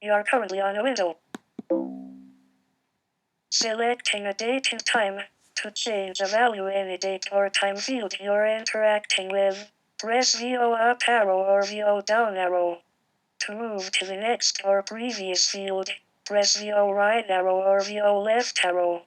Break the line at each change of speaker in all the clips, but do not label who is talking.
You are currently on a window. Selecting a date and time. To change a value in a date or time field you're interacting with, press VO up arrow or VO down arrow. To move to the next or previous field, press VO right arrow or VO left arrow.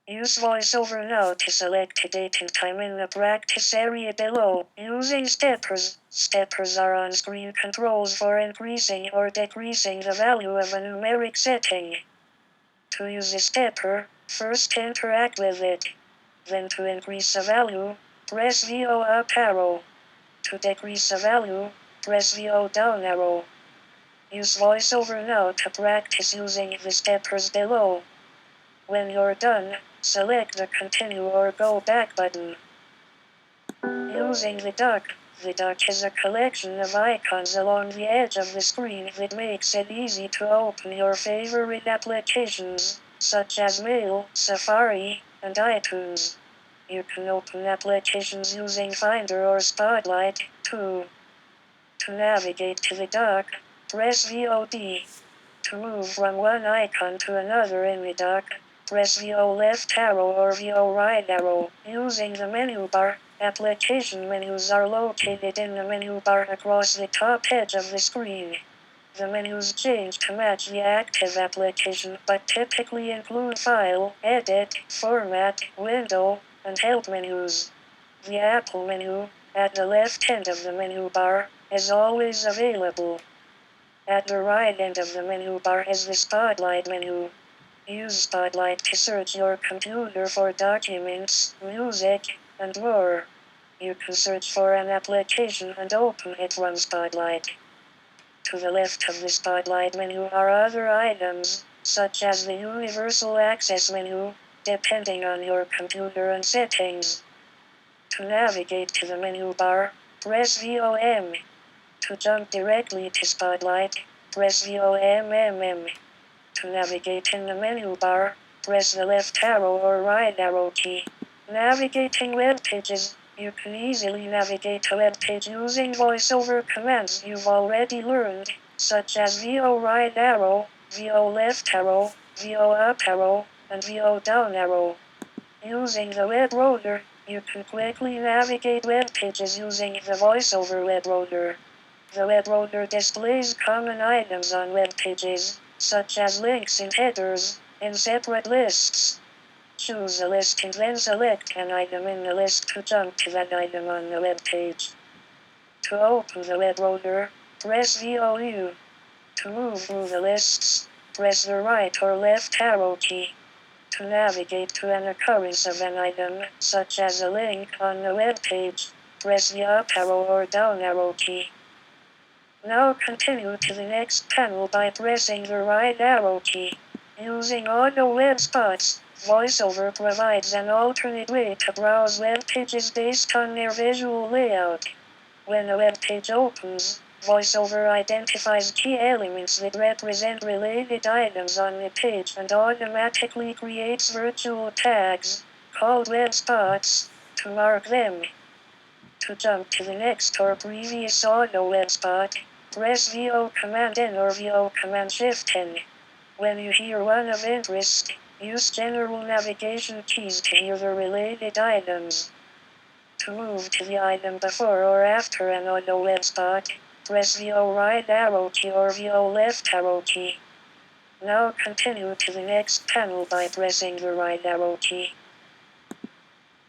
Use VoiceOver now to select a date and time in the practice area below. Using steppers. Steppers are on-screen controls for increasing or decreasing the value of a numeric setting. To use a stepper, first interact with it. Then to increase a value, press VO up arrow. To decrease a value, press VO down arrow. Use VoiceOver now to practice using the steppers below. When you're done, select the Continue or Go Back button. Using the dock. The dock is a collection of icons along the edge of the screen that makes it easy to open your favorite applications, such as Mail, Safari, and iTunes. You can open applications using Finder or Spotlight, too. To navigate to the dock, press VOD. To move from one icon to another in the dock, press VO left arrow or VO right arrow. Using the menu bar, application menus are located in the menu bar across the top edge of the screen. The menus change to match the active application but typically include File, Edit, Format, Window, and Help menus. The Apple menu, at the left end of the menu bar, is always available. At the right end of the menu bar is the Spotlight menu. Use Spotlight to search your computer for documents, music, and more. You can search for an application and open it from Spotlight. To the left of the Spotlight menu are other items, such as the Universal Access menu, depending on your computer and settings. To navigate to the menu bar, press VOM. To jump directly to Spotlight, press VOMMM. To navigate in the menu bar, press the left arrow or right arrow key. Navigating web pages. You can easily navigate a web page using VoiceOver commands you've already learned, such as VO right arrow, VO left arrow, VO up arrow, and VO down arrow. Using the web rotor, you can quickly navigate web pages using the VoiceOver web rotor. The web rotor displays common items on web pages, such as links and headers, in separate lists. Choose a list and then select an item in the list to jump to that item on the web page. To open the web rotor, press VOU. To move through the lists, press the right or left arrow key. To navigate to an occurrence of an item, such as a link on the web page, press the up arrow or down arrow key. Now continue to the next panel by pressing the right arrow key. Using Auto Web Spots, VoiceOver provides an alternate way to browse web pages based on their visual layout. When a web page opens, VoiceOver identifies key elements that represent related items on the page and automatically creates virtual tags, called web spots, to mark them. To jump to the next or previous auto web spot, press VO Command N or VO Command Shift N. When you hear one of interest, use general navigation keys to hear the related items. To move to the item before or after an auto web spot, press VO right arrow key or VO left arrow key. Now continue to the next panel by pressing the right arrow key.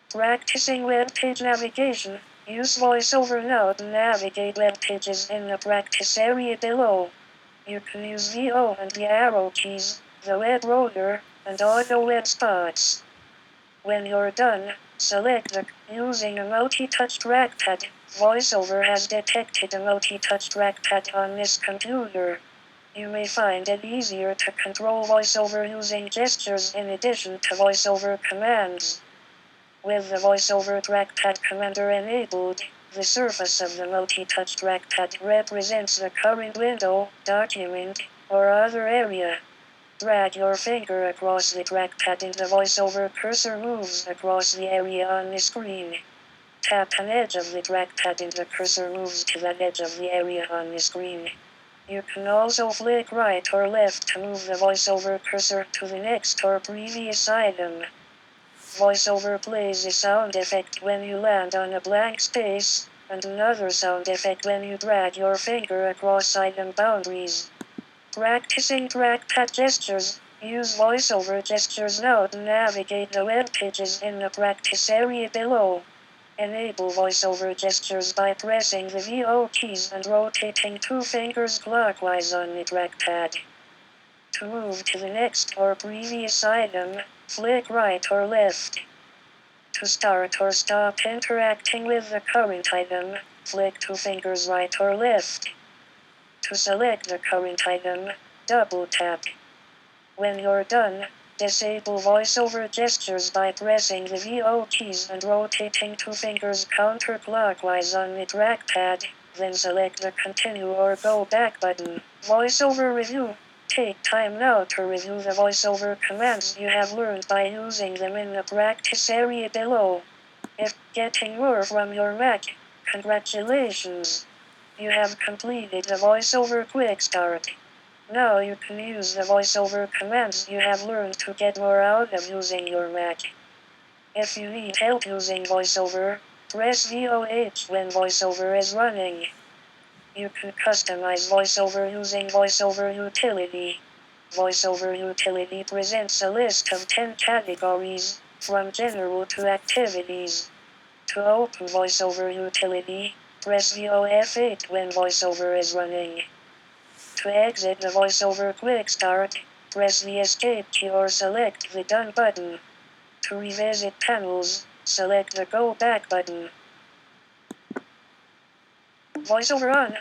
Practicing web page navigation. Use VoiceOver now to navigate web pages in the practice area below. You can use VO and the arrow keys, the web rotor, and auto web spots. When you're done, select the using a multi-touch trackpad. VoiceOver has detected a multi-touch trackpad on this computer. You may find it easier to control VoiceOver using gestures in addition to VoiceOver commands. With the VoiceOver trackpad commander enabled, the surface of the multi-touch trackpad represents the current window, document, or other area. Drag your finger across the trackpad and the VoiceOver cursor moves across the area on the screen. Tap an edge of the trackpad and the cursor moves to that edge of the area on the screen. You can also flick right or left to move the VoiceOver cursor to the next or previous item. VoiceOver plays a sound effect when you land on a blank space, and another sound effect when you drag your finger across item boundaries. Practicing trackpad gestures. Use VoiceOver gestures now to navigate the web pages in the practice area below. Enable VoiceOver gestures by pressing the VO keys and rotating 2 fingers clockwise on the trackpad. To move to the next or previous item, flick right or left. To start or stop interacting with the current item, flick 2 fingers right or left. To select the current item, double tap. When you're done, disable VoiceOver gestures by pressing the VO keys and rotating 2 fingers counterclockwise on the trackpad, then select the Continue or Go Back button. VoiceOver Review. Take time now to review the VoiceOver commands you have learned by using them in the practice area below. If getting more from your Mac, congratulations! You have completed the VoiceOver Quick Start. Now you can use the VoiceOver commands you have learned to get more out of using your Mac. If you need help using VoiceOver, press VOH when VoiceOver is running. You can customize VoiceOver using VoiceOver Utility. VoiceOver Utility presents a list of 10 categories, from general to activities. To open VoiceOver Utility, press VOF8 when VoiceOver is running. To exit the VoiceOver Quick Start, press the Escape key or select the Done button. To revisit panels, select the Go Back button. VoiceOver on.